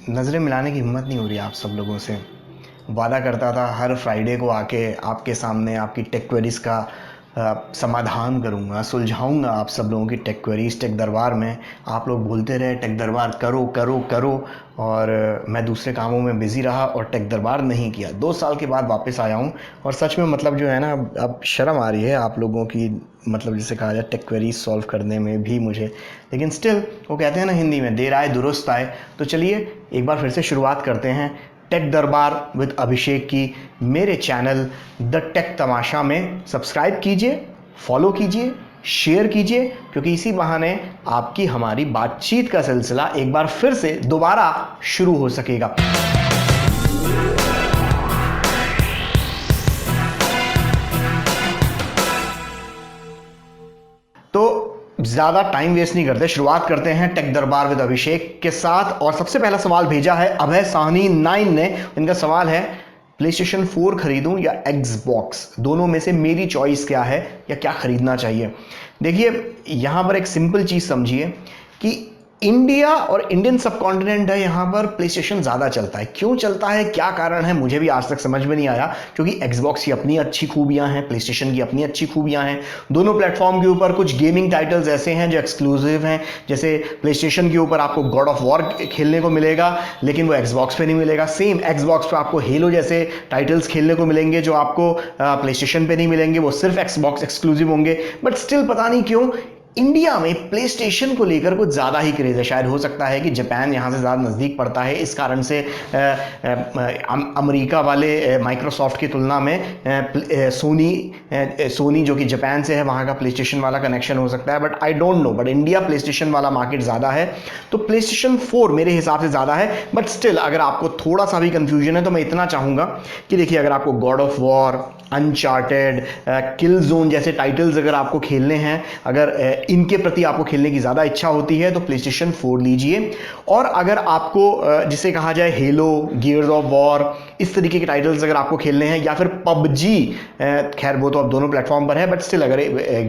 नज़रें मिलाने की हिम्मत नहीं हो रही आप सब लोगों से। वादा करता था हर फ्राइडे को आके आपके सामने आपकी टेक क्वेरीज़ का समाधान करूंगा, सुलझाऊंगा आप सब लोगों की टेक क्वेरीज़ टेक दरबार में। आप लोग बोलते रहे टेक दरबार करो करो करो, और मैं दूसरे कामों में बिज़ी रहा और टेक दरबार नहीं किया। 2 साल के बाद वापस आया हूँ और सच में मतलब जो है ना, अब शर्म आ रही है आप लोगों की, मतलब जिसे कहा जाए टेक क्वेरीज सॉल्व करने में भी मुझे। लेकिन स्टिल वो कहते हैं ना हिंदी में, देर आए दुरुस्त आए। तो चलिए एक बार फिर से शुरुआत करते हैं टेक दरबार विद अभिषेक की, मेरे चैनल द टेक तमाशा में। सब्सक्राइब कीजिए, फॉलो कीजिए, शेयर कीजिए, क्योंकि इसी बहाने आपकी हमारी बातचीत का सिलसिला एक बार फिर से दोबारा शुरू हो सकेगा। तो ज़्यादा टाइम वेस्ट नहीं करते, शुरुआत करते हैं टेक दरबार विद अभिषेक के साथ। और सबसे पहला सवाल भेजा है अभय साहनी 9 ने। इनका सवाल है, प्लेस्टेशन 4 खरीदूं या एक्सबॉक्स, दोनों में से मेरी चॉइस क्या है या क्या खरीदना चाहिए। देखिए यहाँ पर एक सिंपल चीज़ समझिए कि इंडिया और इंडियन सब कॉन्टिनेंट है, यहाँ पर प्लेस्टेशन ज़्यादा चलता है। क्यों चलता है, क्या कारण है, मुझे भी आज तक समझ में नहीं आया। क्योंकि एक्सबॉक्स की अपनी अच्छी खूबियाँ हैं, प्लेस्टेशन की अपनी अच्छी खूबियाँ हैं। दोनों प्लेटफॉर्म के ऊपर कुछ गेमिंग टाइटल्स ऐसे हैं जो एक्सक्लूसिव हैं। जैसे प्लेस्टेशन के ऊपर आपको गॉड ऑफ वॉर खेलने को मिलेगा, लेकिन वो एक्सबॉक्स पे नहीं मिलेगा। सेम एक्सबॉक्स पे आपको हेलो जैसे टाइटल्स खेलने को मिलेंगे जो आपको प्लेस्टेशन पे नहीं मिलेंगे, वो सिर्फ एक्सबॉक्स एक्सक्लूसिव होंगे। बट स्टिल पता नहीं क्यों इंडिया में प्लेस्टेशन को लेकर कुछ ज़्यादा ही क्रेज़ है। शायद हो सकता है कि जापान यहाँ से ज़्यादा नज़दीक पड़ता है, इस कारण से अमेरिका वाले माइक्रोसॉफ्ट की तुलना में सोनी जो कि जापान से है, वहाँ का प्लेस्टेशन वाला कनेक्शन हो सकता है। But I don't know, but India PlayStation वाला मार्केट ज़्यादा है, तो प्लेस्टेशन 4 मेरे हिसाब से ज़्यादा है। बट स्टिल अगर आपको थोड़ा सा भी कन्फ्यूजन है तो मैं इतना चाहूँगा कि देखिए, अगर आपको God of war, uncharted, kill zone जैसे टाइटल्स अगर आपको खेलने हैं, अगर इनके प्रति आपको खेलने की ज़्यादा इच्छा होती है तो प्लेस्टेशन 4 लीजिए। और अगर आपको जिसे कहा जाए हेलो, गियर्स ऑफ वॉर, इस तरीके के टाइटल्स अगर आपको खेलने हैं, या फिर पबजी, खैर वो तो अब दोनों प्लेटफॉर्म पर है, बट स्टिल अगर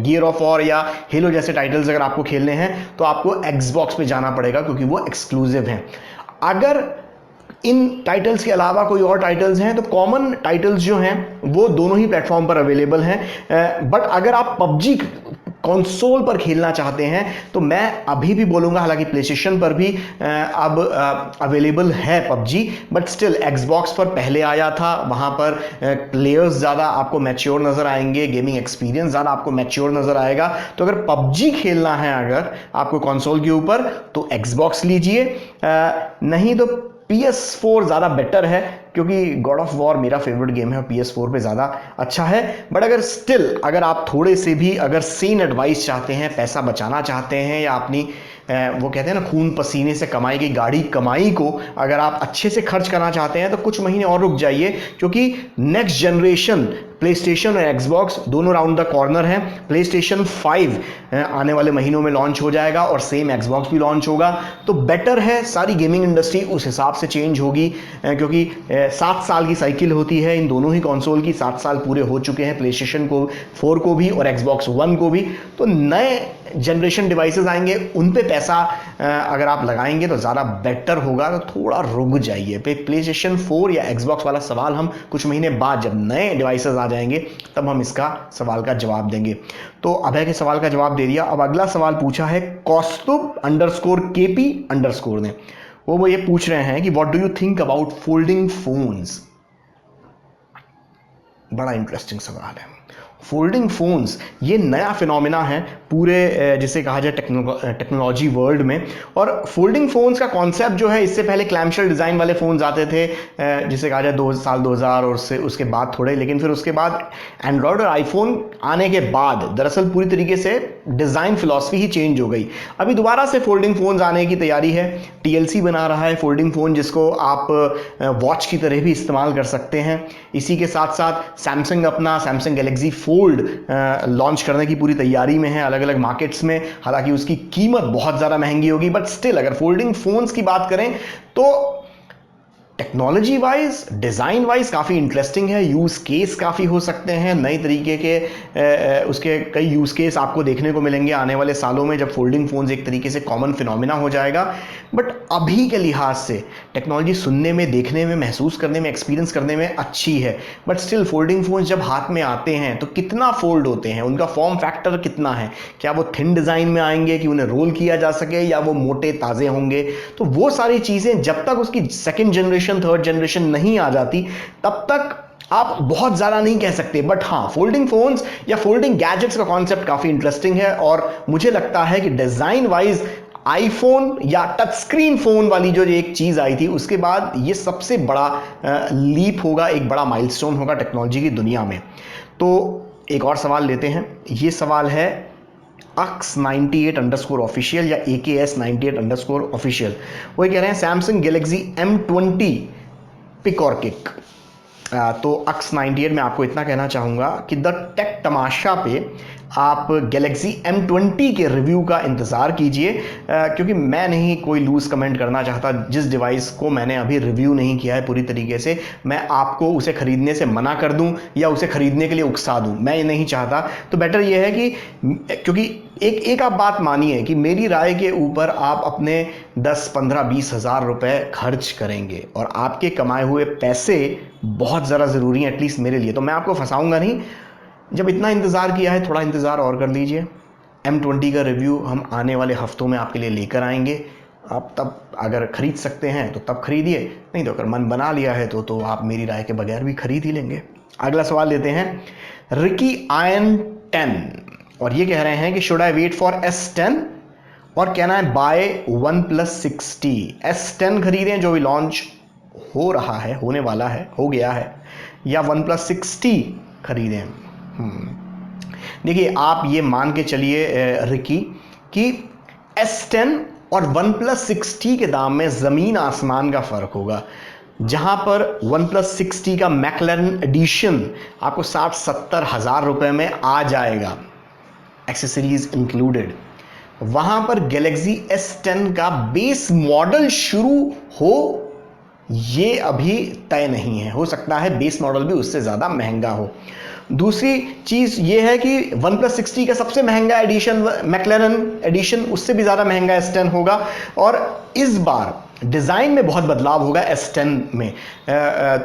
गियर ऑफ वॉर या हेलो जैसे टाइटल्स अगर आपको खेलने हैं तो आपको एक्सबॉक्स पे जाना पड़ेगा, क्योंकि वो एक्सक्लूसिव हैं। अगर इन टाइटल्स के अलावा कोई और टाइटल्स हैं तो कॉमन टाइटल्स जो हैं वो दोनों ही प्लेटफॉर्म पर अवेलेबल हैं। बट अगर आप पबजी कंसोल पर खेलना चाहते हैं तो मैं अभी भी बोलूंगा, हालांकि प्लेस्टेशन पर भी अब अवेलेबल है पबजी, बट स्टिल एक्सबॉक्स पर पहले आया था। वहां पर प्लेयर्स ज़्यादा आपको मैच्योर नज़र आएंगे, गेमिंग एक्सपीरियंस ज़्यादा आपको मैच्योर नज़र आएगा। तो अगर पबजी खेलना है अगर आपको कंसोल के ऊपर, तो एक्सबॉक्स लीजिए, नहीं तो PS4 ज़्यादा बेटर है, क्योंकि गॉड ऑफ वॉर मेरा फेवरेट गेम है और PS4 पे ज़्यादा अच्छा है। बट अगर स्टिल अगर आप थोड़े से भी अगर सेन एडवाइस चाहते हैं, पैसा बचाना चाहते हैं, या अपनी वो कहते हैं ना खून पसीने से कमाई की गाढ़ी कमाई को अगर आप अच्छे से खर्च करना चाहते हैं, तो कुछ महीने और रुक जाइए, क्योंकि नेक्स्ट जनरेशन प्लेस्टेशन और एक्सबॉक्स दोनों राउंड द कॉर्नर हैं। प्लेस्टेशन 5 आने वाले महीनों में लॉन्च हो जाएगा और सेम एक्सबॉक्स भी लॉन्च होगा। तो बेटर है, सारी गेमिंग इंडस्ट्री उस हिसाब से चेंज होगी, क्योंकि 7 साल की साइकिल होती है इन दोनों ही कंसोल की। 7 साल पूरे हो चुके हैं प्लेस्टेशन को 4 को भी और एक्सबॉक्स 1 को भी। तो नए जनरेशन डिवाइसेस आएंगे, उन पे पैसा अगर आप लगाएंगे तो ज़्यादा बेटर होगा। तो थोड़ा रुक जाइए, प्लेस्टेशन 4 या एक्सबॉक्स वाला सवाल हम कुछ महीने बाद जब नए डिवाइसेस आ जाएंगे तब हम इसका सवाल का जवाब देंगे। तो अभय के सवाल का जवाब दे दिया। अब अगला सवाल पूछा है कौस्तुभ_KP_ ने। वो ये पूछ रहे हैं कि what do you think about folding phones. बड़ा इंटरेस्टिंग सवाल है। फोल्डिंग फोन्स ये नया फिनोमिना है पूरे जिसे कहा जाए टेक्नोलॉजी वर्ल्ड में। और फोल्डिंग फोन्स का कॉन्सेप्ट जो है, इससे पहले क्लैमशेल डिज़ाइन वाले फ़ोन्स आते थे, जिसे कहा जाए 2000 और उसके बाद थोड़े, लेकिन फिर उसके बाद एंड्रॉयड और आईफोन आने के बाद दरअसल पूरी तरीके से डिज़ाइन फिलॉसफी ही चेंज हो गई। अभी दोबारा से फोल्डिंग फ़ोन्स आने की तैयारी है। TLC बना रहा है फोल्डिंग फ़ोन, जिसको आप वॉच की तरह भी इस्तेमाल कर सकते हैं। इसी के साथ साथ सैमसंग अपना सैमसंग गैलेक्सी फोल्ड लॉन्च करने की पूरी तैयारी में है अलग अलग मार्केट्स में। हालांकि उसकी कीमत बहुत ज़्यादा महंगी होगी, बट स्टिल अगर फोल्डिंग फोन्स की बात करें तो टेक्नोलॉजी वाइज, डिज़ाइन वाइज काफ़ी इंटरेस्टिंग है, यूज़ केस काफ़ी हो सकते हैं, नई तरीके के उसके कई यूज़ केस आपको देखने को मिलेंगे आने वाले सालों में जब फोल्डिंग फ़ोन्स एक तरीके से कॉमन फिनोमिना हो जाएगा। बट अभी के लिहाज से टेक्नोलॉजी सुनने में, देखने में, महसूस करने में, एक्सपीरियंस करने में अच्छी है, बट स्टिल फोल्डिंग फ़ोन्स जब हाथ में आते हैं तो कितना फोल्ड होते हैं, उनका फॉर्म फैक्टर कितना है, क्या वो थिन डिज़ाइन में आएंगे कि उन्हें रोल किया जा सके, या वो मोटे ताज़े होंगे। तो वो सारी चीज़ें जब तक उसकी सेकेंड जनरेशन, थर्ड जनरेशन नहीं आ जाती तब तक आप बहुत ज़्यादा नहीं कह सकते। बट हाँ, फोल्डिंग फोन्स या फोल्डिंग गैजेट्स का कॉन्सेप्ट काफ़ी इंटरेस्टिंग है, और मुझे लगता है कि डिज़ाइन वाइज आईफोन या टच स्क्रीन फ़ोन वाली जो एक चीज़ आई थी उसके बाद ये सबसे बड़ा लीप होगा, एक बड़ा माइलस्टोन होगा टेक्नोलॉजी की दुनिया में। तो एक और सवाल लेते हैं। ये सवाल है X98_official या AKS98_official। वो कह रहे हैं सैमसंग गैलेक्सी M20 पिक और किक। तो X98 में आपको इतना कहना चाहूँगा कि द टेक तमाशा पे आप गैलेक्सी M20 के रिव्यू का इंतज़ार कीजिए, क्योंकि मैं नहीं कोई लूज़ कमेंट करना चाहता। जिस डिवाइस को मैंने अभी रिव्यू नहीं किया है पूरी तरीके से, मैं आपको उसे ख़रीदने से मना कर दूं या उसे ख़रीदने के लिए उकसा दूं, मैं ये नहीं चाहता। तो बेटर ये है कि क्योंकि एक आप बात मानिए कि मेरी राय के ऊपर आप अपने 10, 15, 20 हज़ार रुपये खर्च करेंगे और आपके कमाए हुए पैसे बहुत ज़्यादा ज़रूरी हैं, एटलीस्ट मेरे लिए। तो मैं आपको फंसाऊंगा नहीं। जब इतना इंतज़ार किया है, थोड़ा इंतज़ार और कर लीजिए। M20 का रिव्यू हम आने वाले हफ्तों में आपके लिए लेकर आएंगे। आप तब अगर ख़रीद सकते हैं तो तब खरीदिए, नहीं तो अगर मन बना लिया है तो आप मेरी राय के बगैर भी खरीद ही लेंगे। अगला सवाल लेते हैं रिकी आयन 10, और ये कह रहे हैं कि should I wait for S10 और can I bye OnePlus 60? S10 खरीदें जो भी लॉन्च हो रहा है, होने वाला है, हो गया है, या OnePlus 60 खरीदें? देखिए, आप ये मान के चलिए रिकी कि S10 और OnePlus 60 के दाम में ज़मीन आसमान का फ़र्क होगा। जहां पर OnePlus 60 का मैकलैरन एडिशन आपको 60-70 हज़ार रुपये में आ जाएगा, एक्सेसरीज इंक्लूडेड, वहां पर गैलेक्सी S10 का बेस मॉडल शुरू हो ये अभी तय नहीं है। हो सकता है बेस मॉडल भी उससे ज़्यादा महंगा हो। दूसरी चीज़ ये है कि OnePlus 60 का सबसे महंगा एडिशन, मैकलैरन एडिशन, उससे भी ज़्यादा महंगा S10 होगा। और इस बार डिज़ाइन में बहुत बदलाव होगा S10 में,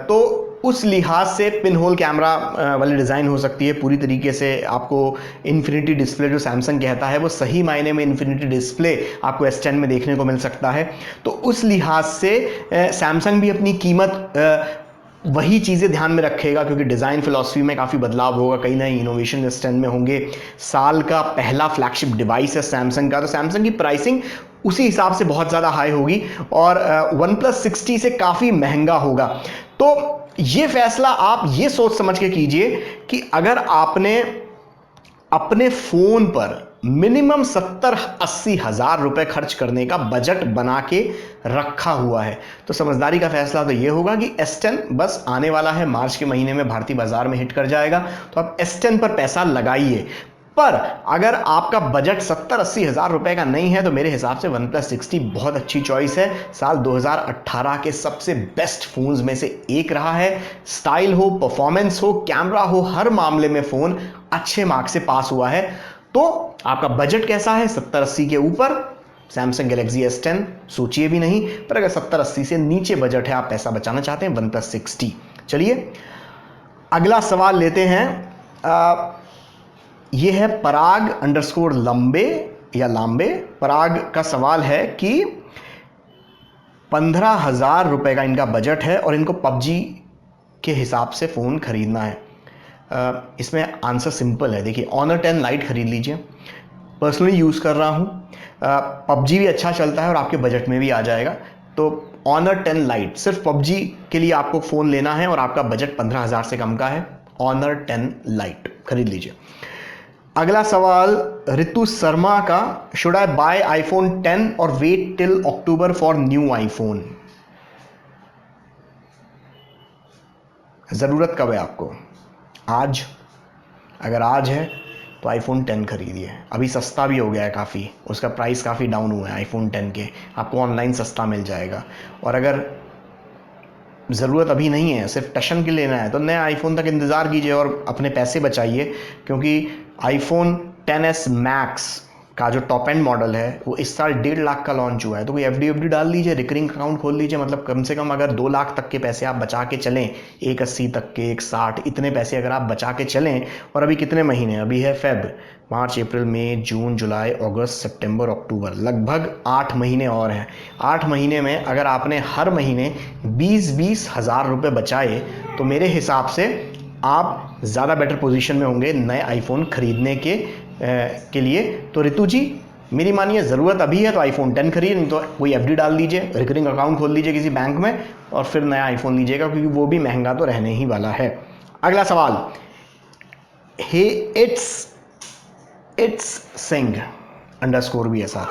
तो उस लिहाज से पिन होल कैमरा वाली डिज़ाइन हो सकती है। पूरी तरीके से आपको इन्फिनिटी डिस्प्ले जो सैमसंग कहता है वो सही मायने में इन्फिनिटी डिस्प्ले आपको S10 में देखने को मिल सकता है। तो उस लिहाज से सैमसंग भी अपनी कीमत वही चीज़ें ध्यान में रखेगा, क्योंकि डिज़ाइन फिलॉसफी में काफ़ी बदलाव होगा, कई नए इनोवेशन S10 में होंगे। साल का पहला फ्लैगशिप डिवाइस है सैमसंग का, तो सैमसंग की प्राइसिंग उसी हिसाब से बहुत ज़्यादा हाई होगी और OnePlus 60 से काफ़ी महंगा होगा। तो ये फैसला आप ये सोच समझ के कीजिए कि अगर आपने अपने फ़ोन पर मिनिमम 70-80 हज़ार रुपये खर्च करने का बजट बना के रखा हुआ है, तो समझदारी का फैसला तो ये होगा कि S10 बस आने वाला है, मार्च के महीने में भारतीय बाजार में हिट कर जाएगा, तो आप S10 पर पैसा लगाइए। पर अगर आपका बजट 70-80 हज़ार रुपये का नहीं है तो मेरे हिसाब से OnePlus 60 बहुत अच्छी चॉइस है। साल 2018 के सबसे बेस्ट फ़ोन्स में से एक रहा है। स्टाइल हो, परफॉर्मेंस हो, कैमरा हो, हर मामले में फ़ोन अच्छे मार्क से पास हुआ है। तो आपका बजट कैसा है? 70-80 के ऊपर सैमसंग गैलेक्सी S10 सोचिए भी नहीं, पर अगर 70-80 से नीचे बजट है, आप पैसा बचाना चाहते हैं, OnePlus 60। चलिए अगला सवाल लेते हैं। ये है पराग_लंबे या लांबे। पराग का सवाल है कि 15,000 रुपये का इनका बजट है और इनको PUBG के हिसाब से फ़ोन ख़रीदना है। इसमें आंसर सिंपल है। देखिए, Honor 10 Lite ख़रीद लीजिए, पर्सनली यूज़ कर रहा हूँ। PUBG भी अच्छा चलता है और आपके बजट में भी आ जाएगा। तो Honor 10 Lite, सिर्फ PUBG के लिए आपको फ़ोन लेना है और आपका बजट 15,000 से कम का है, Honor 10 Lite खरीद लीजिए। अगला सवाल रितु शर्मा का, शुड आई बाय iPhone 10 और wait till October for new iPhone? ज़रूरत कब है आपको? आज। अगर आज है तो iPhone 10 खरीदिए, अभी सस्ता भी हो गया है काफ़ी, उसका प्राइस काफ़ी डाउन हुआ है iPhone 10 के, आपको ऑनलाइन सस्ता मिल जाएगा। और अगर ज़रूरत अभी नहीं है, सिर्फ टशन के लेना है तो नए आईफोन तक इंतज़ार कीजिए और अपने पैसे बचाइए, क्योंकि आईफोन 10s मैक्स का जो टॉप एंड मॉडल है वो इस साल 1.5 लाख का लॉन्च हुआ है। तो कोई एफडी डाल लीजिए, रिकरिंग अकाउंट खोल लीजिए, मतलब कम से कम अगर 2 लाख तक के पैसे आप बचा के चलें, 180 तक के, 160, इतने पैसे अगर आप बचा के चलें, और अभी कितने महीने, अभी है फेब, मार्च, अप्रैल, मई, जून, जुलाई, अगस्त, सितंबर, अक्टूबर, लगभग 8 महीने और हैं। 8 महीने में अगर आपने हर महीने 20-20 हज़ार रुपये बचाए तो मेरे हिसाब से आप ज़्यादा बेटर पोजीशन में होंगे नए आईफोन खरीदने के लिए। तो रितु जी, मेरी मानिए, ज़रूरत अभी है तो आईफोन 10 खरीद, नहीं तो कोई एफडी डाल लीजिए, रिकरिंग अकाउंट खोल लीजिए किसी बैंक में और फिर नया आईफोन लीजिएगा, क्योंकि वो भी महंगा तो रहने ही वाला है। अगला सवाल, हे इट्स सिंह _ BSR,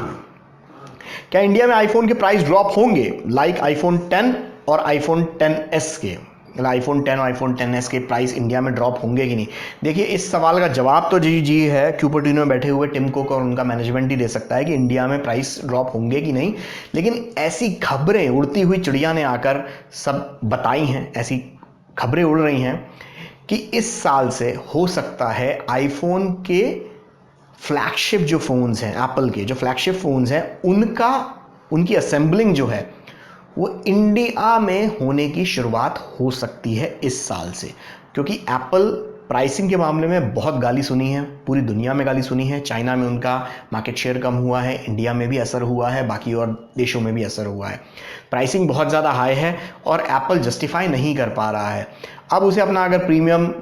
क्या इंडिया में आईफोन के प्राइस ड्रॉप होंगे लाइक आईफोन 10 और आईफोन 10s के? मतलब आईफोन 10 और आईफोन 10s के प्राइस इंडिया में ड्रॉप होंगे कि नहीं? देखिए, इस सवाल का जवाब तो जी है क्यूपर्टिनो में बैठे हुए टिम कुक और उनका मैनेजमेंट ही दे सकता है कि इंडिया में प्राइस ड्रॉप होंगे कि नहीं। लेकिन ऐसी खबरें उड़ती हुई चिड़िया ने आकर सब बताई हैं, ऐसी खबरें उड़ रही हैं कि इस साल से हो सकता है आईफोन के फ्लैगशिप जो फ़ोन्स हैं, एप्पल के जो फ्लैगशिप फ़ोन्स हैं, उनकी असेंबलिंग जो है वो इंडिया में होने की शुरुआत हो सकती है इस साल से। क्योंकि एप्पल प्राइसिंग के मामले में बहुत गाली सुनी है, पूरी दुनिया में गाली सुनी है। चाइना में उनका मार्केट शेयर कम हुआ है, इंडिया में भी असर हुआ है, बाकी और देशों में भी असर हुआ है। प्राइसिंग बहुत ज़्यादा हाई है और एप्पल जस्टिफाई नहीं कर पा रहा है। अब उसे अपना अगर प्रीमियम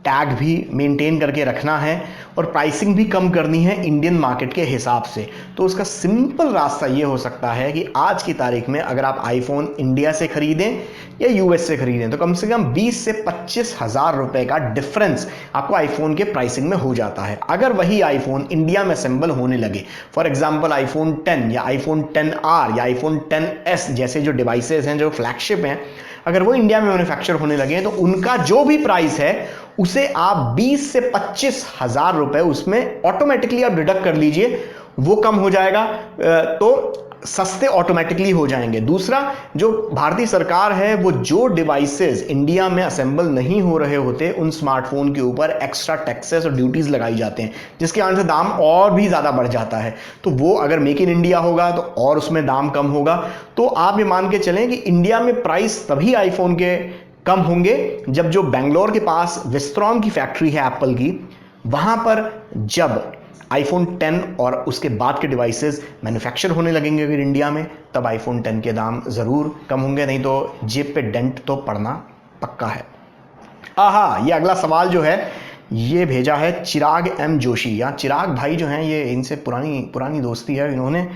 टैग भी मेंटेन करके रखना है और प्राइसिंग भी कम करनी है इंडियन मार्केट के हिसाब से, तो उसका सिंपल रास्ता ये हो सकता है कि आज की तारीख में अगर आप आईफोन इंडिया से खरीदें या यूएस से खरीदें तो कम से कम 20 से 25 हज़ार रुपए का डिफरेंस आपको आईफोन के प्राइसिंग में हो जाता है। अगर वही आईफोन इंडिया में असेंबल होने लगे, फॉर एग्जाम्पल आईफोन 10 या आईफोन 10R या आईफोन 10s जैसे जो डिवाइसेज हैं, जो फ्लैगशिप हैं, अगर वो इंडिया में मैन्युफैक्चर होने लगे तो उनका जो भी प्राइस है उसे आप 20 से 25 हज़ार रुपए उसमें ऑटोमेटिकली आप डिडक्ट कर लीजिए, वो कम हो जाएगा, तो सस्ते ऑटोमेटिकली हो जाएंगे। दूसरा, जो भारतीय सरकार है वो जो डिवाइसेस इंडिया में असेंबल नहीं हो रहे होते उन स्मार्टफोन के ऊपर एक्स्ट्रा टैक्सेस और ड्यूटीज लगाई जाते हैं, जिसके कारण से दाम और भी ज़्यादा बढ़ जाता है। तो वो अगर मेक इन इंडिया होगा तो और उसमें दाम कम होगा। तो आप ये मान के चलें कि इंडिया में प्राइस तभी आईफोन के कम होंगे जब जो बेंगलोर के पास विस्ट्रॉन की फैक्ट्री है एप्पल की, वहां पर जब आईफोन 10 और उसके बाद के डिवाइसेस मैन्युफैक्चर होने लगेंगे अगर इंडिया में, तब आईफोन 10 के दाम ज़रूर कम होंगे, नहीं तो जेब पे डेंट तो पड़ना पक्का है। ये अगला सवाल जो है ये भेजा है चिराग M जोशी। या चिराग भाई जो हैं, ये इनसे पुरानी दोस्ती है। इन्होंने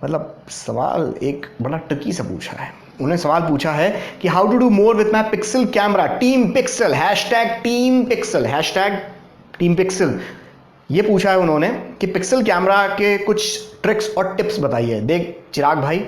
मतलब सवाल एक बड़ा ट्रिकी सा पूछा है। उन्होंने सवाल पूछा है कि how to do more with my Pixel camera, team Pixel, #team Pixel. ये पूछा है उन्होंने कि पिक्सल कैमरा के कुछ ट्रिक्स और टिप्स बताइए। देख चिराग भाई,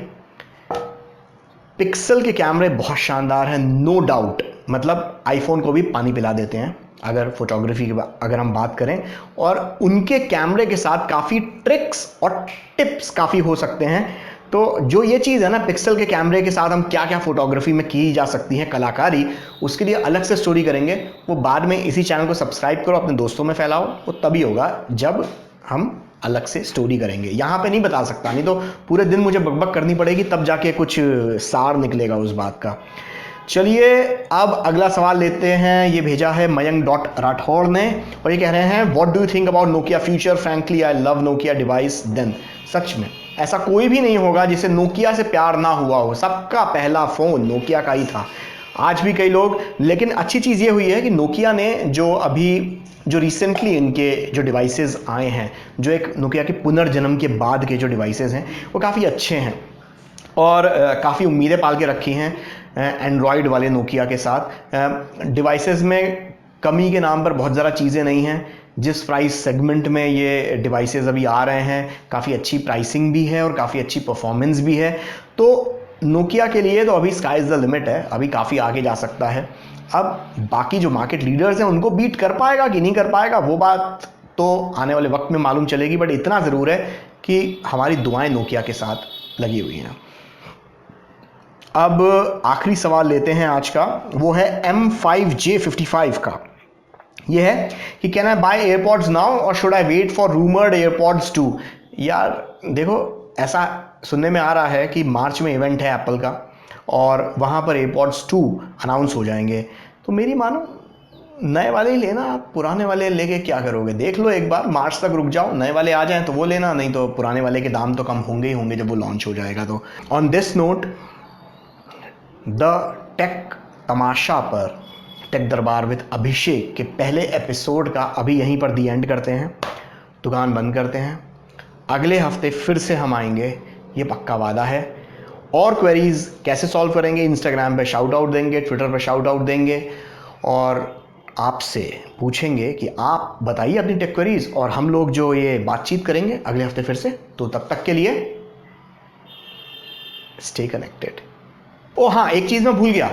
पिक्सल के कैमरे बहुत शानदार हैं, नो डाउट। मतलब आईफोन को भी पानी पिला देते हैं अगर फोटोग्राफी की अगर हम बात करें, और उनके कैमरे के साथ काफ़ी ट्रिक्स और टिप्स काफ़ी हो सकते हैं। तो जो ये चीज़ है ना, पिक्सल के कैमरे के साथ हम क्या क्या फोटोग्राफी में की जा सकती है कलाकारी, उसके लिए अलग से स्टोरी करेंगे। वो बाद में इसी चैनल को सब्सक्राइब करो, अपने दोस्तों में फैलाओ, वो तभी होगा जब हम अलग से स्टोरी करेंगे। यहाँ पे नहीं बता सकता, नहीं तो पूरे दिन मुझे बकबक करनी पड़ेगी, तब जाके कुछ सार निकलेगा उस बात का। चलिए अब अगला सवाल लेते हैं। ये भेजा है मयंक.राठौड़ ने और ये कह रहे हैं, what do you think about Nokia future? Frankly I love Nokia device then. सच में ऐसा कोई भी नहीं होगा जिसे नोकिया से प्यार ना हुआ हो। सबका पहला फ़ोन नोकिया का ही था, आज भी कई लोग। लेकिन अच्छी चीज़ ये हुई है कि नोकिया ने जो रिसेंटली इनके जो डिवाइसेस आए हैं, जो एक नोकिया के पुनर्जन्म के बाद के जो डिवाइसेस हैं, वो काफ़ी अच्छे हैं और काफ़ी उम्मीदें पाल के रखी हैं एंड्रॉयड वाले नोकिया के साथ। डिवाइसेस में कमी के नाम पर बहुत ज़्यादा चीज़ें नहीं हैं। जिस प्राइस सेगमेंट में ये डिवाइसेस अभी आ रहे हैं, काफ़ी अच्छी प्राइसिंग भी है और काफ़ी अच्छी परफॉर्मेंस भी है। तो नोकिया के लिए तो अभी स्काई इज़ द लिमिट है, अभी काफ़ी आगे जा सकता है। अब बाकी जो मार्केट लीडर्स हैं उनको बीट कर पाएगा कि नहीं कर पाएगा, वो बात तो आने वाले वक्त में मालूम चलेगी। बट इतना ज़रूर है कि हमारी दुआएं नोकिया के साथ लगी हुई हैं। अब आखिरी सवाल लेते हैं आज का, वो है M5J55 का। ये है कि can I buy AirPods now और should I wait for rumoured AirPods two. यार देखो, ऐसा सुनने में आ रहा है कि मार्च में इवेंट है एप्पल का और वहाँ पर एयरपॉड्स 2 अनाउंस हो जाएंगे। तो मेरी मानो नए वाले ही लेना, आप पुराने वाले लेके क्या करोगे? देख लो एक बार, मार्च तक रुक जाओ, नए वाले आ जाएं तो वो लेना, नहीं तो पुराने वाले के दाम तो कम होंगे ही होंगे जब वो लॉन्च हो जाएगा। तो on this note, the tech Tamasha पर टेक दरबार विद अभिषेक के पहले एपिसोड का अभी यहीं पर दी एंड करते हैं, दुकान बंद करते हैं। अगले हफ्ते फिर से हम आएंगे, ये पक्का वादा है। और क्वेरीज कैसे सॉल्व करेंगे, इंस्टाग्राम पे शाउट आउट देंगे, ट्विटर पे शाउट आउट देंगे और आपसे पूछेंगे कि आप बताइए अपनी टेक क्वेरीज, और हम लोग जो ये बातचीत करेंगे अगले हफ्ते फिर से। तो तब तक के लिए स्टे कनेक्टेड। ओ हाँ, एक चीज़ मैं भूल गया,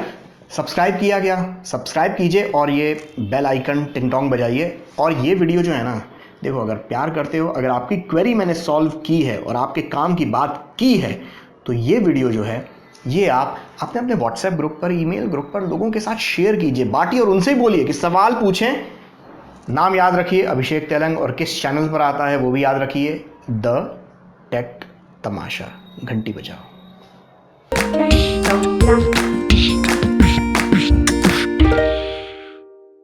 सब्सक्राइब किया गया, सब्सक्राइब कीजिए और ये बेल आइकन टिंग टोंग बजाइए। और ये वीडियो जो है ना, देखो अगर प्यार करते हो, अगर आपकी क्वेरी मैंने सॉल्व की है और आपके काम की बात की है, तो ये वीडियो जो है ये आप अपने व्हाट्सएप ग्रुप पर, ईमेल ग्रुप पर लोगों के साथ शेयर कीजिए, बांटिए और उनसे बोलिए कि सवाल पूछें। नाम याद रखिए अभिषेक तेलंग, और किस चैनल पर आता है वो भी याद रखिए, द टेक तमाशा। घंटी बजाओ।